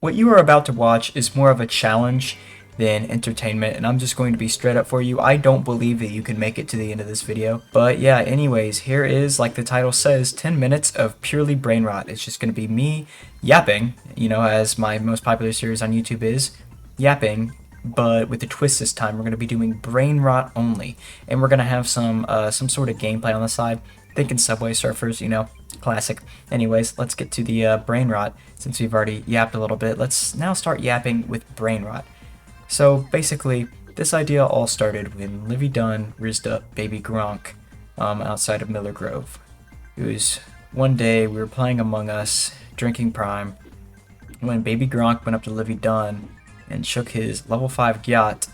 What you are about to watch is more of a challenge than entertainment, and I'm just going to be straight up for you. I don't believe that you can make it to the end of this video. But yeah, anyways, here is, like the title says, 10 minutes of purely brain rot. It's just going to be me yapping, as my most popular series on YouTube is, yapping, but with a twist this time. We're going to be doing brain rot only, and we're going to have some sort of gameplay on the side. Thinking Subway Surfers, classic. Anyways, let's get to the brain rot. Since we've already yapped a little bit, let's now start yapping with brain rot. So basically, this idea all started when Livvy Dunne rizzed up Baby Gronk outside of Miller Grove. It was one day we were playing Among Us, drinking Prime, when Baby Gronk went up to Livvy Dunne and shook his level 5 Gyatt,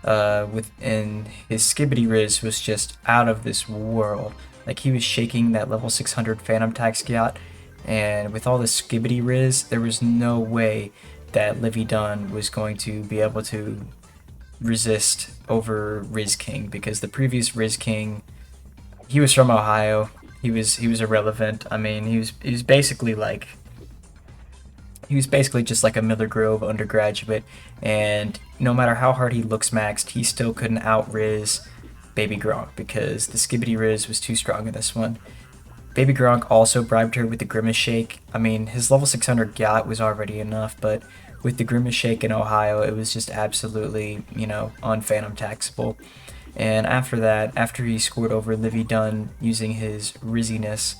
and his Skibidi Rizz was just out of this world. Like, he was shaking that level 600 Fanum tax Gyatt, and with all the Skibidi Rizz, there was no way that Livvy Dunne was going to be able to resist over Rizz because the previous Rizz, he was from Ohio. He was irrelevant. I mean, he was basically just like a Miller Grove undergraduate, and no matter how hard he Looksmaxed, he still couldn't out Rizz Baby Gronk because the Skibidi Rizz was too strong in this one. Baby Gronk also bribed her with the Grimace Shake. I mean, his level 600 Gyatt was already enough, but with the Grimace Shake in Ohio, it was just absolutely, unphantom taxable. And after that, after he scored over Livvy Dunne using his Rizziness,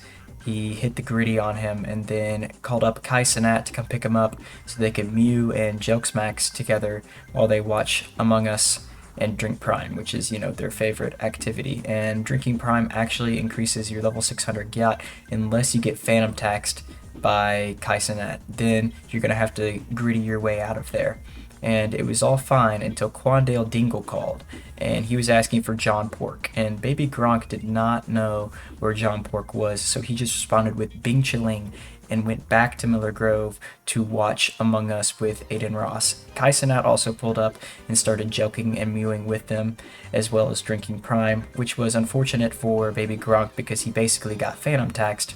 he hit the Griddy on him and then called up Cenat to come pick him up so they could Mew and Jelqing together while they watch Among Us and drink Prime, which is, their favorite activity. And drinking Prime actually increases your level 600 Gyatt unless you get Fanum taxed by Cenat. Then you're going to have to Griddy your way out of there. And it was all fine until Quandale Dingle called, and he was asking for John Pork, and Baby Gronk did not know where John Pork was, so he just responded with Bing Chilling and went back to Miller Grove to watch Among Us with Adin Ross. Cenat also pulled up and started Jelqing and Mewing with them, as well as drinking Prime, which was unfortunate for Baby Gronk because he basically got Fanum taxed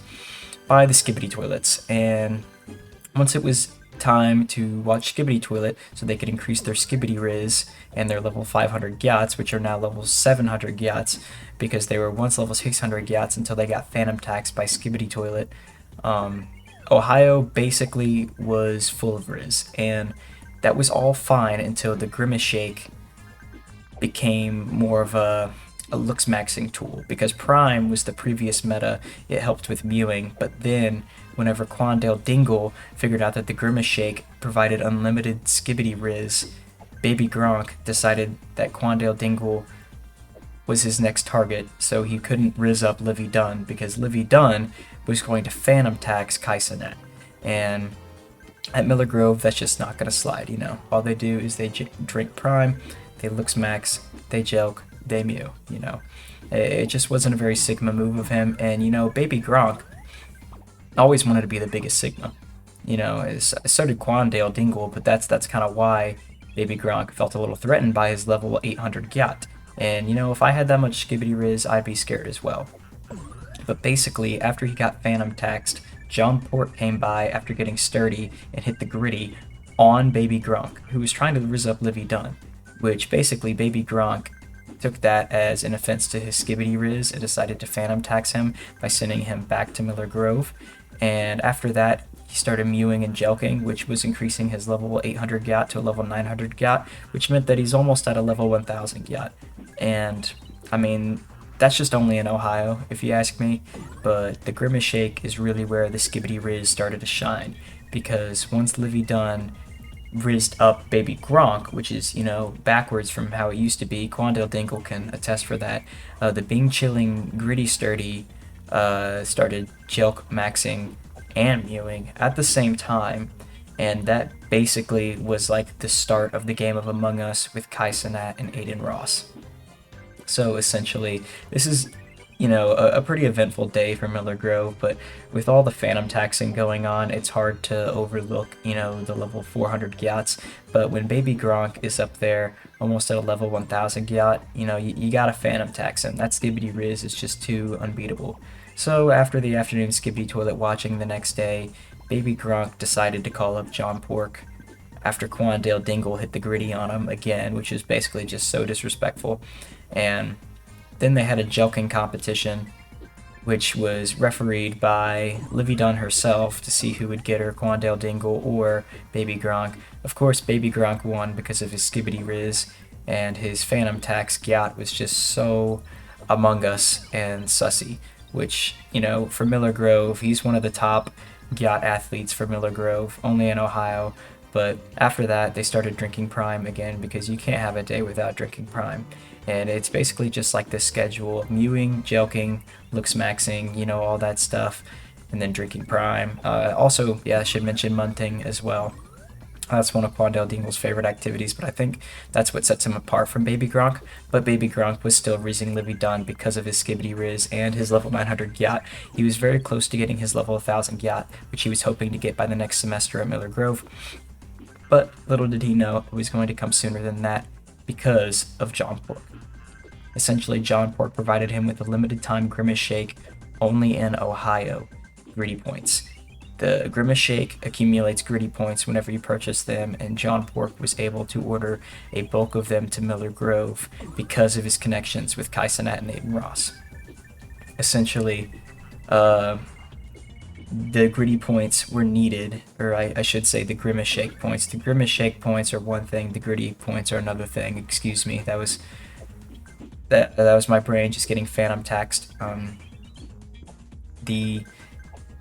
by the Skibidi toilets. And once it was time to watch Skibidi Toilet so they could increase their Skibidi Rizz and their level 500 Gyatts, which are now level 700 Gyatts because they were once level 600 Gyatts until they got Fanum taxed by Skibidi Toilet. Ohio basically was full of Rizz, and that was all fine until the Grimace Shake became more of a Looksmaxing tool, because Prime was the previous meta. It helped with Mewing, but then whenever Quandale Dingle figured out that the Grimace Shake provided unlimited Skibidi Rizz, Baby Gronk decided that Quandale Dingle was his next target, so he couldn't Rizz up Livvy Dunne because Livvy Dunne was going to Fanum tax Cenat. And at Miller Grove, that's just not going to slide, All they do is they drink Prime, they Looksmax, they Jelq, they Mew, It just wasn't a very Sigma move of him, and, Baby Gronk always wanted to be the biggest Sigma. So did Quandale Dingle, but that's kind of why Baby Gronk felt a little threatened by his level 800 Gyatt. And, if I had that much Skibidi Rizz, I'd be scared as well. But basically, after he got Fanum taxed, John Port came by after getting sturdy and hit the Griddy on Baby Gronk, who was trying to Rizz up Livvy Dunne, which basically Baby Gronk took that as an offense to his Skibidi Rizz and decided to Fanum tax him by sending him back to Miller Grove. And after that, he started Mewing and Jelqing, which was increasing his level 800 Gyatt to a level 900 Gyatt, which meant that he's almost at a level 1000 Gyatt. And, I mean, that's just only in Ohio, if you ask me, but the Grimace Shake is really where the Skibidi Rizz started to shine, because once Livvy Dunne rizzed up Baby Gronk, which is, backwards from how it used to be. Quandale Dingle can attest for that. The Bing Chilling Griddy Sturdy started Jelqmaxing and Mewing at the same time, and that basically was like the start of the game of Among Us with Cenat and Adin Ross. So essentially, this is, a pretty eventful day for Miller Grove, but with all the Fanum taxing going on, it's hard to overlook, the level 400 Gyatts. But when Baby Gronk is up there, almost at a level 1000 Gyatt, you gotta Fanum tax him. That Skibidi Rizz is just too unbeatable. So after the afternoon Skibidi Toilet watching the next day, Baby Gronk decided to call up John Pork after Quandale Dingle hit the Griddy on him again, which is basically just so disrespectful. And then they had a Jelqing competition, which was refereed by Livvy Dunne herself to see who would get her, Quandale Dingle or Baby Gronk. Of course, Baby Gronk won because of his Skibidi Rizz, and his Fanum tax Gyatt was just so Among Us and sussy, which, you know, for Miller Grove, he's one of the top Gyatt athletes for Miller Grove, only in Ohio. But after that, they started drinking Prime again because you can't have a day without drinking Prime. And it's basically just like this schedule: Mewing, Jelqing, Looksmaxing, you know, all that stuff, and then drinking Prime. Also, yeah, I should mention munting as well. That's one of Quandale Dingle's favorite activities, but I think that's what sets him apart from Baby Gronk. But Baby Gronk was still rizzing Livvy Dunne because of his Skibidi Rizz and his level 900 Gyatt. He was very close to getting his level 1000 Gyatt, which he was hoping to get by the next semester at Miller Grove. But little did he know it was going to come sooner than that because of John Pork. Essentially, John Pork provided him with a limited time Grimace Shake only in Ohio Griddy points. The Grimace Shake accumulates Griddy points whenever you purchase them, and John Pork was able to order a bulk of them to Miller Grove because of his connections with Cenat and Adin Ross. Essentially, the Griddy points were needed, or I should say the Grimace Shake points. The Grimace Shake points are one thing, the Griddy points are another thing. Excuse me, that was my brain just getting Fanum taxed.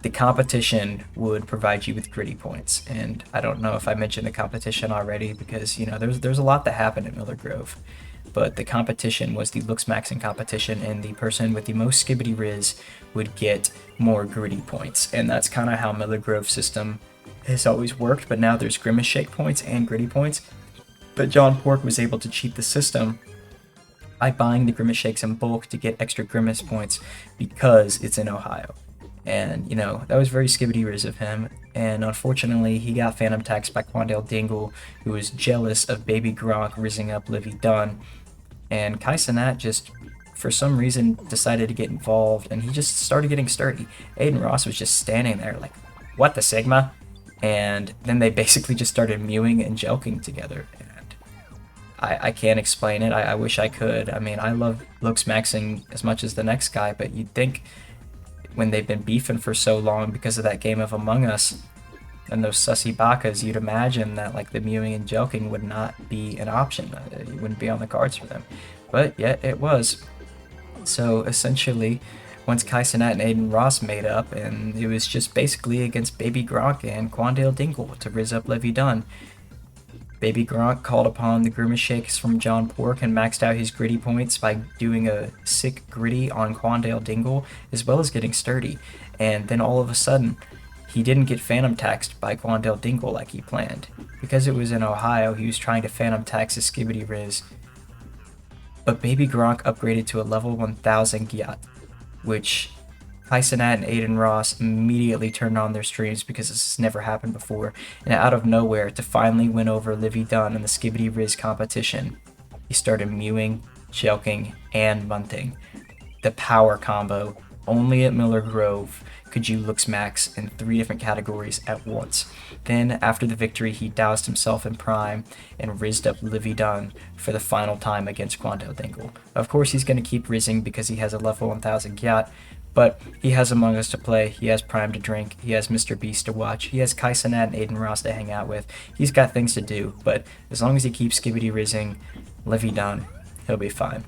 The competition would provide you with Griddy points, and I don't know if I mentioned the competition already because, you know, there's a lot that happened at Miller Grove, but the competition was the Looksmaxing competition, and the person with the most Skibidi Rizz would get more Griddy points, and that's kind of how Miller Grove's system has always worked. But now there's Grimace Shake points and Griddy points, but John Pork was able to cheat the system by buying the Grimace Shakes in bulk to get extra Grimace points because it's in Ohio. And, you know, that was very Skibidi Rizz of him. And unfortunately, he got Fanum taxed by Quandale Dingle, who was jealous of Baby Gronk rizzing up Livvy Dunne. And Cenat just, for some reason, decided to get involved, and he just started getting sturdy. Adin Ross was just standing there like, what the Sigma? And then they basically just started mewing and Jelqing together. And I can't explain it. I wish I could. I mean, I love Looksmaxing as much as the next guy, but you'd think when they've been beefing for so long because of that game of Among Us and those sussy bakas, you'd imagine that like the Mewing and Jelqing would not be an option. It wouldn't be on the cards for them. But yet it was. So essentially, once Cenat and Adin Ross made up, and it was just basically against Baby Gronk and Quandale Dingle to rizz up Livvy Dunne. Baby Gronk called upon the Grimace Shakes from John Pork and maxed out his Griddy points by doing a sick Griddy on Quandale Dingle, as well as getting sturdy. And then all of a sudden, he didn't get Fanum taxed by Quandale Dingle like he planned. Because it was in Ohio, he was trying to Fanum tax his Skibidi Rizz. But Baby Gronk upgraded to a level 1000 Gyatt, which Cenat and Adin Ross immediately turned on their streams because this has never happened before, and out of nowhere, to finally win over Livvy Dunne in the Skibidi Rizz competition, he started mewing, Jelqing, and munting. The power combo. Only at Miller Grove could you Looksmax in 3 different categories at once. Then, after the victory, he doused himself in Prime and rizzed up Livvy Dunne for the final time against Quandale Dingle. Of course, he's going to keep rizzing because he has a level 1000 Gyatt, but he has Among Us to play, he has Prime to drink, he has Mr. Beast to watch, he has Cenat and Adin Ross to hang out with. He's got things to do, but as long as he keeps Skibidi rizzing Livvy Dunne, he'll be fine.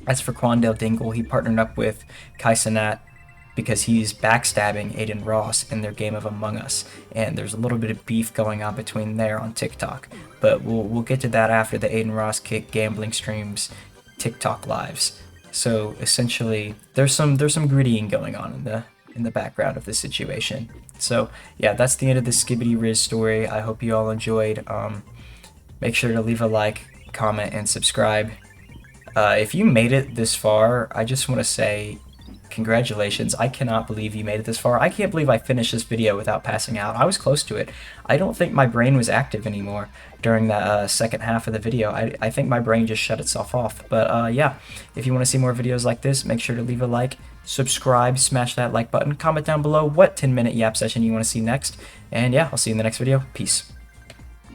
As for Quandale Dingle, he partnered up with Cenat because he's backstabbing Adin Ross in their game of Among Us, and there's a little bit of beef going on between there on TikTok. But we'll get to that after the Adin Ross kick gambling streams TikTok lives. So essentially, there's some griddying going on in the background of this situation. So yeah, that's the end of the Skibidi Rizz story. I hope you all enjoyed. Make sure to leave a like, comment, and subscribe. If you made it this far, I just want to say congratulations. I cannot believe you made it this far. I can't believe I finished this video without passing out. I was close to it. I don't think my brain was active anymore during that second half of the video. I think my brain just shut itself off. But yeah, if you want to see more videos like this, make sure to leave a like, subscribe, smash that like button, comment down below what 10-minute yap session you want to see next. And yeah, I'll see you in the next video. Peace.